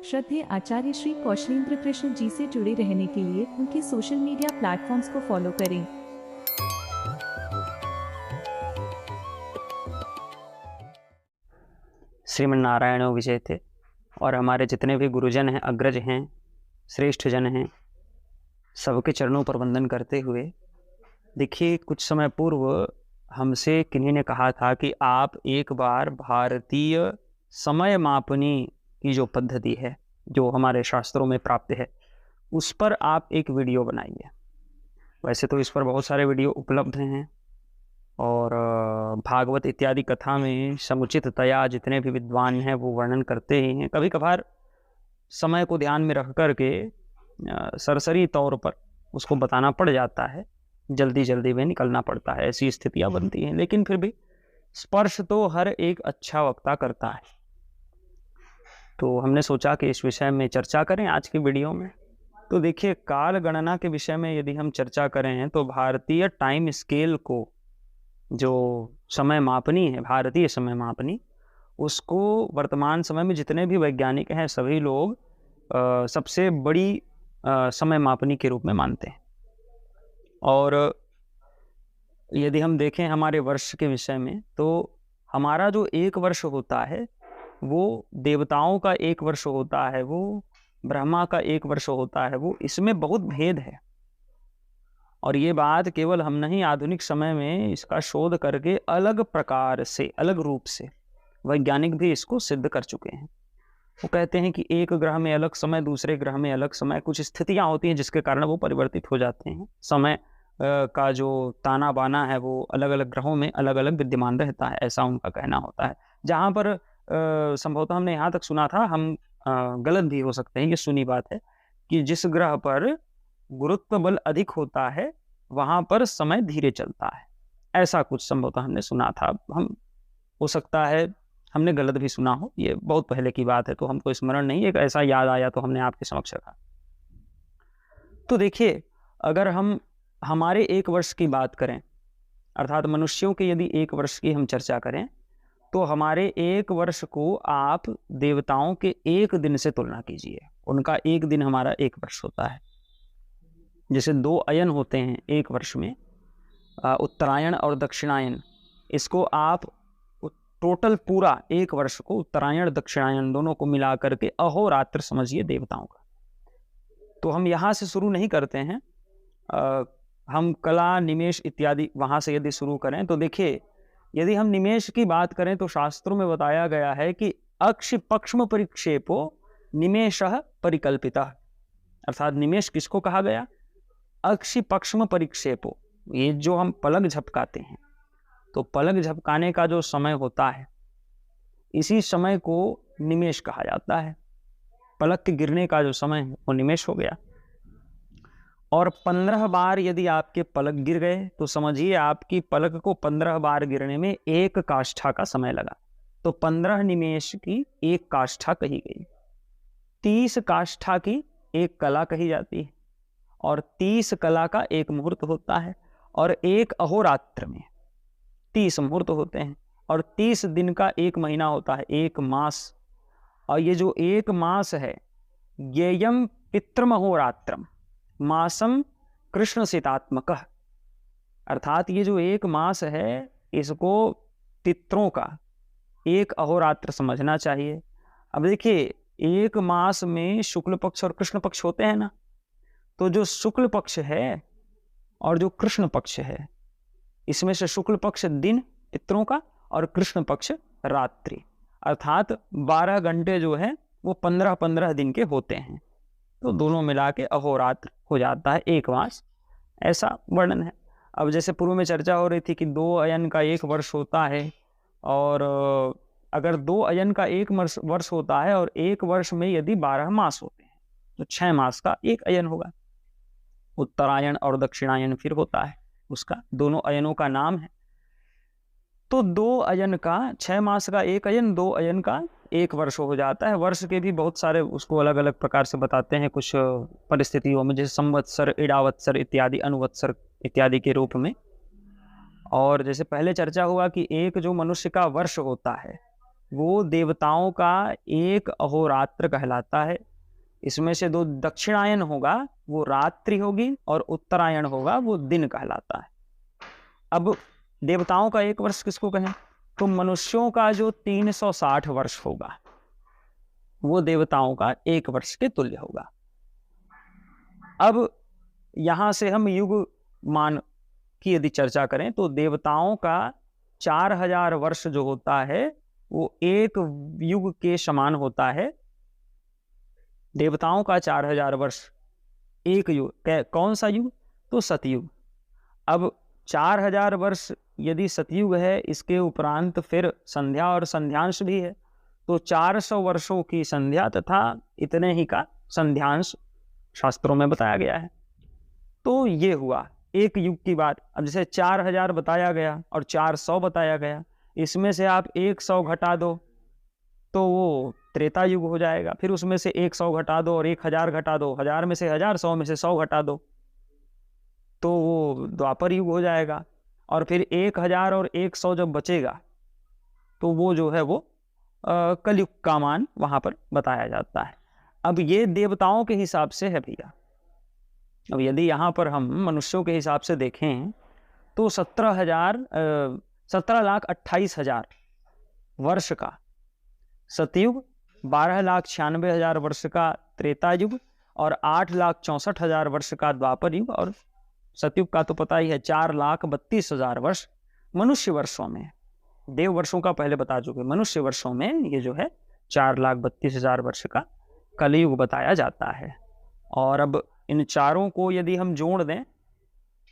श्रद्धेय आचार्य श्री कौशलेंद्र कृष्ण जी से जुड़े रहने के लिए उनके सोशल मीडिया प्लेटफॉर्म्स को फॉलो करें। श्रीमन्नारायण विजय थे। और हमारे जितने भी गुरुजन हैं, अग्रज हैं, श्रेष्ठ जन हैं, सबके चरणों पर वंदन करते हुए, देखिए कुछ समय पूर्व हमसे किन्हीं ने कहा था कि आप एक बार भारतीय समय मापनी की जो पद्धति है, जो हमारे शास्त्रों में प्राप्त है, उस पर आप एक वीडियो बनाइए। वैसे तो इस पर बहुत सारे वीडियो उपलब्ध हैं और भागवत इत्यादि कथा में समुचिततया जितने भी विद्वान हैं वो वर्णन करते ही हैं। कभी कभार समय को ध्यान में रख करके सरसरी तौर पर उसको बताना पड़ जाता है, जल्दी जल्दी में निकलना पड़ता है, ऐसी स्थितियां बनती हैं। लेकिन फिर भी स्पर्श तो हर एक अच्छा वक्ता करता है, तो हमने सोचा कि इस विषय में चर्चा करें आज की वीडियो में। तो देखिए, काल गणना के विषय में यदि हम चर्चा करें तो भारतीय टाइम स्केल को, जो समय मापनी है, भारतीय समय मापनी, उसको वर्तमान समय में जितने भी वैज्ञानिक हैं सभी लोग सबसे बड़ी समय मापनी के रूप में मानते हैं। और यदि हम देखें हमारे वर्ष के विषय में, तो हमारा जो एक वर्ष होता है वो देवताओं का एक वर्ष होता है, वो ब्रह्मा का एक वर्ष होता है, वो इसमें बहुत भेद है। और ये बात केवल हम नहीं, आधुनिक समय में इसका शोध करके अलग प्रकार से, अलग रूप से वैज्ञानिक भी इसको सिद्ध कर चुके हैं। वो कहते हैं कि एक ग्रह में अलग समय, दूसरे ग्रह में अलग समय, कुछ स्थितियां होती हैं जिसके कारण वो परिवर्तित हो जाते हैं। समय का जो ताना बाना है वो अलग अलग ग्रहों में अलग अलग विद्यमान रहता है, ऐसा उनका कहना होता है। जहाँ पर संभवतः हमने यहाँ तक सुना था, हम गलत भी हो सकते हैं, ये सुनी बात है कि जिस ग्रह पर गुरुत्व बल अधिक होता है वहां पर समय धीरे चलता है, ऐसा कुछ संभवतः हमने सुना था। हम, हो सकता है हमने गलत भी सुना हो, ये बहुत पहले की बात है तो हमको स्मरण नहीं, एक ऐसा याद आया तो हमने आपके समक्ष रखा। तो देखिए, अगर हम हमारे एक वर्ष की बात करें, अर्थात मनुष्यों के यदि एक वर्ष की हम चर्चा करें, तो हमारे एक वर्ष को आप देवताओं के एक दिन से तुलना कीजिए। उनका एक दिन हमारा एक वर्ष होता है। जैसे 2 अयन होते हैं एक वर्ष में, उत्तरायण और दक्षिणायन, इसको आप टोटल पूरा एक वर्ष को उत्तरायण दक्षिणायन दोनों को मिला करके अहोरात्र समझिए देवताओं का। तो हम यहाँ से शुरू नहीं करते हैं, हम कला, निमेष इत्यादि वहाँ से यदि शुरू करें तो देखिए, यदि हम निमेष की बात करें तो शास्त्रों में बताया गया है कि अक्ष पक्ष्म परिक्षेपो निमेषः परिकल्पितः। अर्थात निमेष किसको कहा गया? अक्षि पक्ष्म परिक्षेपो, ये जो हम पलक झपकाते हैं, तो पलक झपकाने का जो समय होता है, इसी समय को निमेष कहा जाता है। पलक के गिरने का जो समय है वो निमेष हो गया। और 15 बार यदि आपके पलक गिर गए तो समझिए आपकी पलक को 15 बार गिरने में 1 काष्ठा का समय लगा, तो 15 निमेष की 1 काष्ठा कही गई। 30 काष्ठा की 1 कला कही जाती है, और 30 कला का 1 मुहूर्त होता है, और 1 अहोरात्र में 30 मुहूर्त होते हैं, और 30 दिन का 1 महीना होता है, 1 मास। और ये जो 1 मास है, येयम पितृमहोरात्रम मासम कृष्णसितात्मकः, अर्थात ये जो 1 मास है, इसको पितरों का 1 अहोरात्र समझना चाहिए। अब देखिए, 1 मास में शुक्ल पक्ष और कृष्ण पक्ष होते हैं ना, तो जो शुक्ल पक्ष है और जो कृष्ण पक्ष है, इसमें से शुक्ल पक्ष दिन पितरों का और कृष्ण पक्ष रात्रि, अर्थात 12 घंटे जो है वो 15-15 दिन के होते हैं, तो दोनों मिला के अहोरात्र हो जाता है 1 मास, ऐसा वर्णन है। अब जैसे पूर्व में चर्चा हो रही थी कि 2 अयन का 1 वर्ष होता है, और अगर 2 अयन का 1 वर्ष होता है और 1 वर्ष में यदि 12 मास होते हैं तो 6 मास का 1 अयन होगा। उत्तरायण और दक्षिणायन फिर होता है उसका, दोनों अयनों का नाम है। तो 2 अयन का 6 मास का 1 अयन, 2 अयन का 1 वर्ष हो जाता है। वर्ष के भी बहुत सारे उसको अलग अलग प्रकार से बताते हैं, कुछ परिस्थितियों में, जैसे संवत्सर, इडावत्सर इत्यादि, अनुवत्सर इत्यादि के रूप में। और जैसे पहले चर्चा हुआ कि एक जो मनुष्य का वर्ष होता है वो देवताओं का एक अहोरात्र कहलाता है। इसमें से 2 दक्षिणायन होगा वो रात्रि होगी, और उत्तरायण होगा वो दिन कहलाता है। अब देवताओं का 1 वर्ष किसको कहें? तो मनुष्यों का जो 360 वर्ष होगा वो देवताओं का 1 वर्ष के तुल्य होगा। अब यहां से हम युग मान की यदि चर्चा करें तो देवताओं का 4000 वर्ष जो होता है वो 1 युग के समान होता है। देवताओं का 4000 वर्ष 1 युग, कौन सा युग? तो सतयुग। अब 4000 वर्ष यदि सतयुग है, इसके उपरांत फिर संध्या और संध्यांश भी है, तो 400 वर्षों की संध्या तथा इतने ही का संध्यांश शास्त्रों में बताया गया है। तो ये हुआ 1 युग की बात। अब जैसे 4000 बताया गया और 400 बताया गया, इसमें से आप 100 घटा दो तो वो त्रेता युग हो जाएगा। फिर उसमें से 100 घटा दो और 1000 घटा दो, 1000 में से 1000, 100 में से 100 घटा दो तो वो द्वापर युग हो जाएगा। और फिर 1000 और 100 जब बचेगा तो वो जो है वो कलयुग का मान वहां पर बताया जाता है। अब ये देवताओं के हिसाब से है भैया। अब यदि यहाँ पर हम मनुष्यों के हिसाब से देखें तो 17,28,000 वर्ष का सतयुग, 12,96,000 वर्ष का त्रेता युग और 8,64,000 वर्ष का द्वापर युग, और सतयुग का तो पता ही है 4,32,000 वर्ष मनुष्य वर्षों में। देव वर्षों का पहले बता चुके, मनुष्य वर्षों में ये जो है 4,32,000 वर्ष का कलयुग बताया जाता है। और अब इन चारों को यदि हम जोड़ दें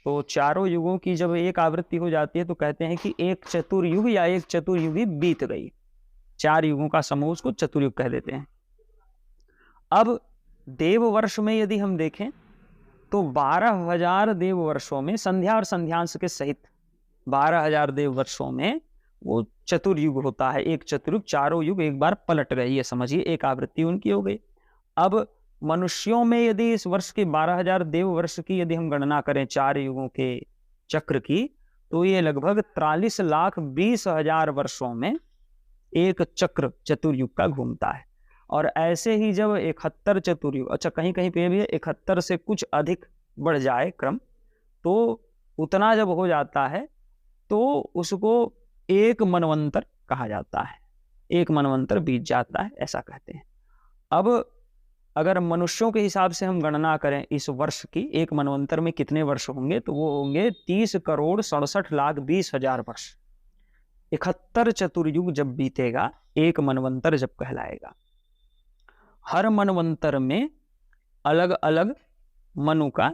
तो चारों युगों की जब एक आवृत्ति हो जाती है तो कहते हैं कि एक चतुर्युग या एक चतुर्युगी बीत गई। 4 युगों का समूह उसको चतुर्युग कह देते हैं। अब देव वर्ष में यदि हम देखें तो 12,000 देव वर्षों में संध्या और संध्यांश के सहित 12,000 देव वर्षों में वो चतुर्युग होता है। एक चतुर्युग, चारों युग एक बार पलट गए, ये समझिए एक आवृत्ति उनकी हो गई। अब मनुष्यों में यदि इस वर्ष के 12,000 देव वर्ष की यदि हम गणना करें 4 युगों के चक्र की, तो ये लगभग 43,20,000 वर्षों में एक चक्र चतुर्युग का घूमता है। और ऐसे ही जब 71 चतुर्युग, अच्छा कहीं कहीं पे भी 71 से कुछ अधिक बढ़ जाए क्रम, तो उतना जब हो जाता है तो उसको एक मनवंतर कहा जाता है। एक मनवंतर बीत जाता है, ऐसा कहते हैं। अब अगर मनुष्यों के हिसाब से हम गणना करें इस वर्ष की, एक मनवंतर में कितने वर्ष होंगे, तो वो होंगे 30,67,20,000 वर्ष। 71 चतुर्युग जब बीतेगा एक मनवंतर जब कहलाएगा। हर मनवंतर में अलग अलग मनु का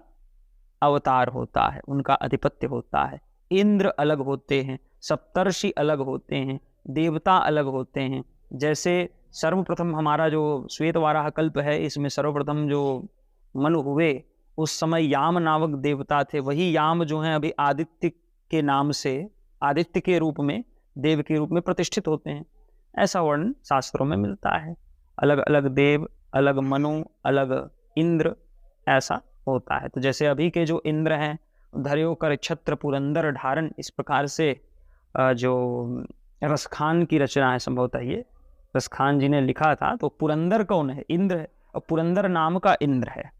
अवतार होता है, उनका अधिपत्य होता है। इंद्र अलग होते हैं, सप्तर्षि अलग होते हैं, देवता अलग होते हैं। जैसे सर्वप्रथम हमारा जो श्वेत वाराह कल्प है, इसमें सर्वप्रथम जो मनु हुए उस समय याम नामक देवता थे। वही याम जो हैं अभी आदित्य के नाम से, आदित्य के रूप में, देव के रूप में प्रतिष्ठित होते हैं। ऐसा वर्णन शास्त्रों में मिलता है। अलग अलग देव, अलग मनु, अलग इंद्र, ऐसा होता है। तो जैसे अभी के जो इंद्र हैं, धर्यो कर छत्र पुरंदर धारण, इस प्रकार से जो रसखान की रचना है, संभवतः ये रसखान जी ने लिखा था। तो पुरंदर कौन है? इंद्र है, और पुरंदर नाम का इंद्र है।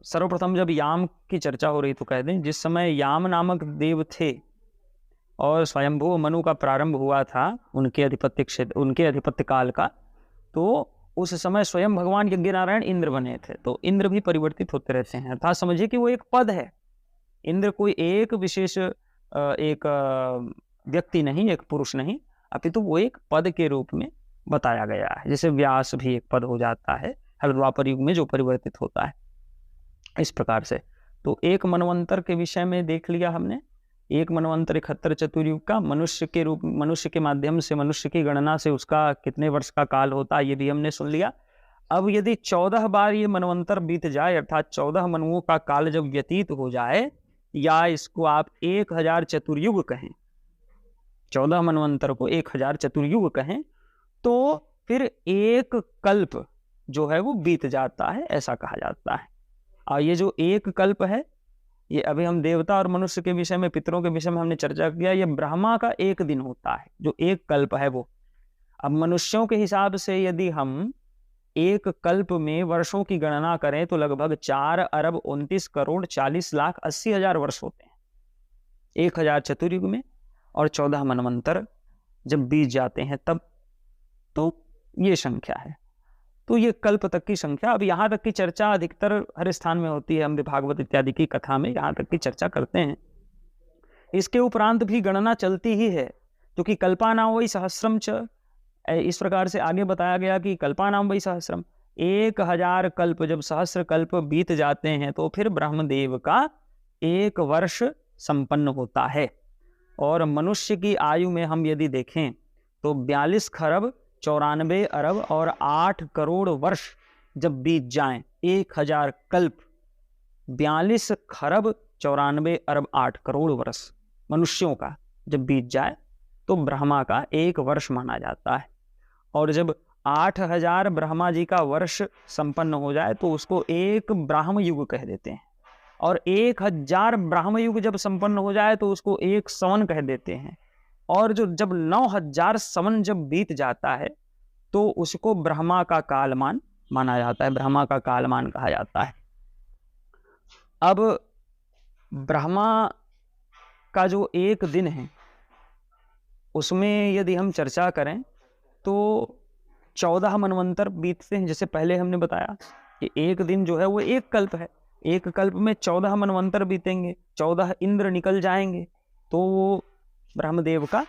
सर्वप्रथम जब याम की चर्चा हो रही तो कह दें, जिस समय याम नामक देव थे और स्वयंभू मनु का प्रारंभ हुआ था उनके आधिपत्य क्षेत्र, उनके आधिपत्य काल का, तो उस समय स्वयं भगवान यज्ञ नारायण इंद्र बने थे। तो इंद्र भी परिवर्तित होते रहते हैं, अर्थात समझिए कि वो एक पद है। इंद्र कोई एक विशेष एक व्यक्ति नहीं, एक पुरुष नहीं, अपितु वो एक पद के रूप में बताया गया है। जैसे व्यास भी एक पद हो जाता है हर द्वापर युग में जो परिवर्तित होता है, इस प्रकार से। तो एक मनवंतर के विषय में देख लिया हमने। एक मनवंतर 71 चतुर्युग का, मनुष्य के रूप, मनुष्य के माध्यम से, मनुष्य की गणना से उसका कितने वर्ष का काल होता है, ये भी हमने सुन लिया। अब यदि 14 बार ये मनवंतर बीत जाए, अर्थात 14 मनुओं का काल जब व्यतीत हो जाए, या इसको आप 1000 चतुर्युग कहें, 14 मनवंतर को 1000 चतुर्युग कहें, तो फिर एक कल्प जो है वो बीत जाता है, ऐसा कहा जाता है। और ये जो एक कल्प है ये अभी हम देवता और मनुष्य के विषय में, पितरों के विषय में हमने चर्चा किया। ये ब्रह्मा का एक दिन होता है, जो एक कल्प है वो। अब मनुष्यों के हिसाब से यदि हम एक कल्प में वर्षों की गणना करें तो लगभग 4,29,40,80,000 वर्ष होते हैं 1000 चतुर्युग में, और 14 मनवंतर जब बीत जाते हैं तब। तो ये संख्या है, तो ये कल्प तक की संख्या। अब यहाँ तक की चर्चा अधिकतर हर स्थान में होती है, हम भी भागवत इत्यादि की कथा में यहाँ तक की चर्चा करते हैं। इसके उपरांत भी गणना चलती ही है, क्योंकि कल्पानाम वही सहस्रम च, इस प्रकार से आगे बताया गया कि कल्पानाम वही सहस्रम, 1000 कल्प जब सहस्र कल्प बीत जाते हैं तो फिर ब्रह्मदेव का एक वर्ष संपन्न होता है। और मनुष्य की आयु में हम यदि देखें तो 42 खरब 94 अरब और 8 करोड़ वर्ष जब बीत जाएं, 1000 कल्प 42 खरब 94 अरब 8 करोड़ वर्ष मनुष्यों का जब बीत जाए तो ब्रह्मा का एक वर्ष माना जाता है। और जब 8000 ब्रह्मा जी का वर्ष संपन्न हो जाए तो उसको एक ब्राह्म युग कह देते हैं, और 1000 ब्राह्म युग जब संपन्न हो जाए तो उसको एक संवन कह देते हैं। और जो जब 9000 संवन जब बीत जाता है तो उसको ब्रह्मा का कालमान माना जाता है, ब्रह्मा का कालमान कहा जाता है। अब ब्रह्मा का जो एक दिन है उसमें यदि हम चर्चा करें तो 14 मनवंतर बीतते हैं। जैसे पहले हमने बताया कि एक दिन जो है वो एक कल्प है, एक कल्प में 14 मनवंतर बीतेंगे, 14 इंद्र निकल जाएंगे, तो वो ब्रह्मदेव का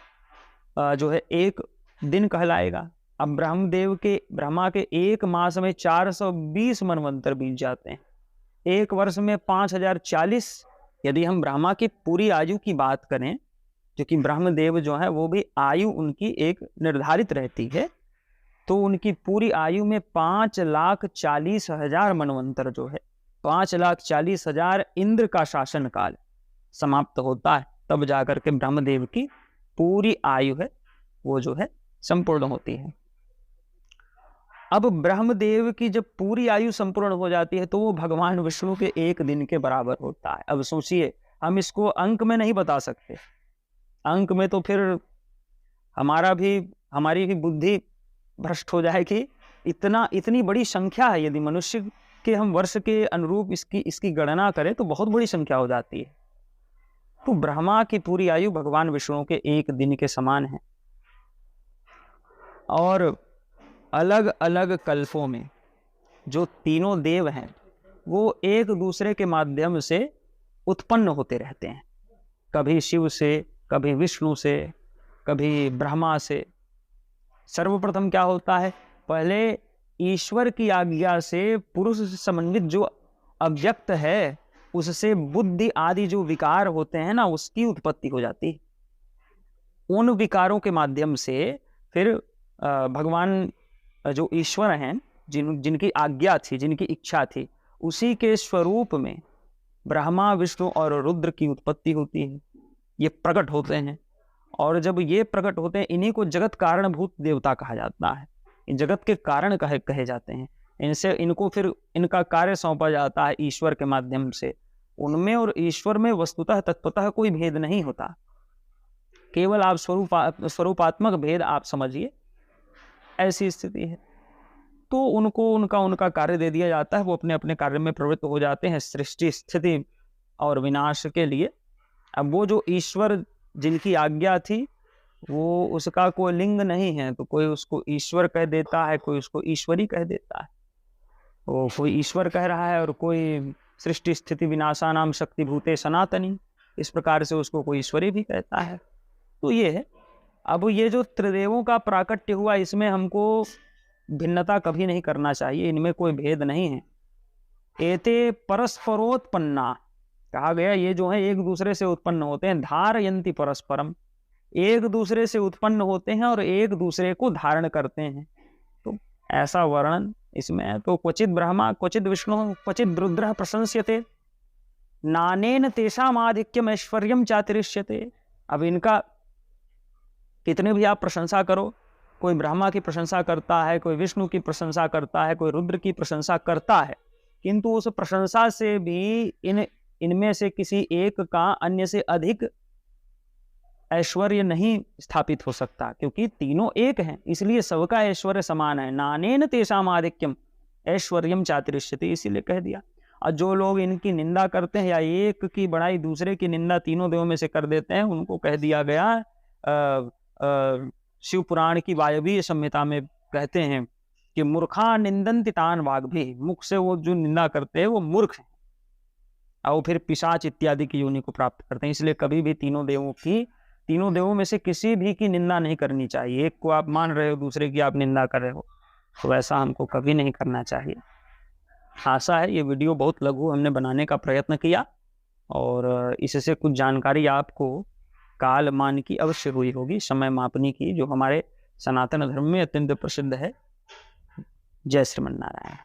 जो है एक दिन कहलाएगा। अब ब्रह्मा के एक मास में 420 मनवंतर बीत जाते हैं, एक वर्ष में 5040। यदि हम ब्रह्मा की पूरी आयु की बात करें, क्योंकि ब्रह्मदेव जो है वो भी आयु उनकी एक निर्धारित रहती है, तो उनकी पूरी आयु में 5,40,000 मनवंतर जो है, 5,40,000 इंद्र का शासन काल समाप्त होता है, तब जाकर के ब्रह्मदेव की पूरी आयु है वो जो है संपूर्ण होती है। अब ब्रह्मदेव की जब पूरी आयु संपूर्ण हो जाती है तो वो भगवान विष्णु के एक दिन के बराबर होता है। अब सोचिए, हम इसको अंक में नहीं बता सकते, अंक में तो फिर हमारी भी बुद्धि भ्रष्ट हो जाएगी। इतनी बड़ी संख्या है, यदि मनुष्य के हम वर्ष के अनुरूप इसकी गणना करें तो बहुत बड़ी संख्या हो जाती है। तो ब्रह्मा की पूरी आयु भगवान विष्णु के एक दिन के समान है। और अलग अलग कल्पों में जो तीनों देव हैं वो एक दूसरे के माध्यम से उत्पन्न होते रहते हैं, कभी शिव से, कभी विष्णु से, कभी ब्रह्मा से। सर्वप्रथम क्या होता है, पहले ईश्वर की आज्ञा से पुरुष से समन्वित जो अव्यक्त है उससे बुद्धि आदि जो विकार होते हैं ना, उसकी उत्पत्ति हो जाती है। उन विकारों के माध्यम से फिर भगवान जो ईश्वर हैं, जिनकी आज्ञा थी, जिनकी इच्छा थी, उसी के स्वरूप में ब्रह्मा, विष्णु और रुद्र की उत्पत्ति होती है। ये प्रकट होते हैं, और जब ये प्रकट होते हैं इन्हीं को जगत कारणभूत देवता कहा जाता है। इन जगत के कारण कहे जाते हैं। इनको फिर इनका कार्य सौंपा जाता है ईश्वर के माध्यम से। उनमें और ईश्वर में वस्तुतः तत्वतः कोई भेद नहीं होता, केवल आप स्वरूपात्मक भेद आप समझिए, ऐसी स्थिति है। तो उनको उनका कार्य दे दिया जाता है, वो अपने अपने कार्य में प्रवृत्त हो जाते हैं सृष्टि, स्थिति और विनाश के लिए। अब वो जो ईश्वर जिनकी आज्ञा थी वो उसका कोई लिंग नहीं है, तो कोई उसको ईश्वर कह देता है, कोई उसको ईश्वरी कह देता है। वो कोई ईश्वर कह रहा है और कोई सृष्टि स्थिति विनाशानाम शक्ति भूते सनातनी, इस प्रकार से उसको कोई ईश्वरी भी कहता है। तो ये है। अब ये जो त्रिदेवों का प्राकट्य हुआ, इसमें हमको भिन्नता कभी नहीं करना चाहिए, इनमें कोई भेद नहीं है। एते परस्परोत्पन्ना कहा गया, ये जो है एक दूसरे से उत्पन्न होते हैं। धारयन्ति परस्परम, एक दूसरे से उत्पन्न होते हैं और एक दूसरे को धारण करते हैं। तो ऐसा वर्णन इसमें है। तो क्वचित ब्रह्मा, क्वचित विष्णु, क्वचित रुद्रः प्रशंस्यते, नानेन तेषाम आधिक्यम ऐश्वर्यम चातिरिष्यते। अब इनका कितने भी आप प्रशंसा करो, कोई ब्रह्मा की प्रशंसा करता है, कोई विष्णु की प्रशंसा करता है, कोई रुद्र की प्रशंसा करता है, किंतु उस प्रशंसा से भी इनमें से किसी एक का अन्य से अधिक ऐश्वर्य नहीं स्थापित हो सकता, क्योंकि तीनों एक हैं, इसलिए सबका ऐश्वर्य समान है। नानेन तेषाम आधिक्यम ऐश्वर्यम चातिरिष्यति, इसीलिए कह दिया। और जो लोग इनकी निंदा करते हैं या एक की बड़ाई दूसरे की निंदा तीनों देवों में से कर देते हैं, उनको कह दिया गया शिव पुराण की वायवीय संहिता में कहते हैं कि मूर्खा निंदन्ति तान वाग्भी, मुख से वो जो निंदा करते हैं वो मूर्ख हैं और वो फिर पिशाच इत्यादि की योनि को प्राप्त करते हैं। इसलिए कभी भी तीनों देवों में से किसी भी की निंदा नहीं करनी चाहिए। एक को आप मान रहे हो, दूसरे की आप निंदा कर रहे हो, तो वैसा हमको कभी नहीं करना चाहिए। आशा है ये वीडियो बहुत लघु हमने बनाने का प्रयत्न किया और इससे कुछ जानकारी आपको काल मान की अवश्य हुई होगी, समय मापनी की, जो हमारे सनातन धर्म में अत्यंत प्रसिद्ध है। जय श्रीमन नारायण।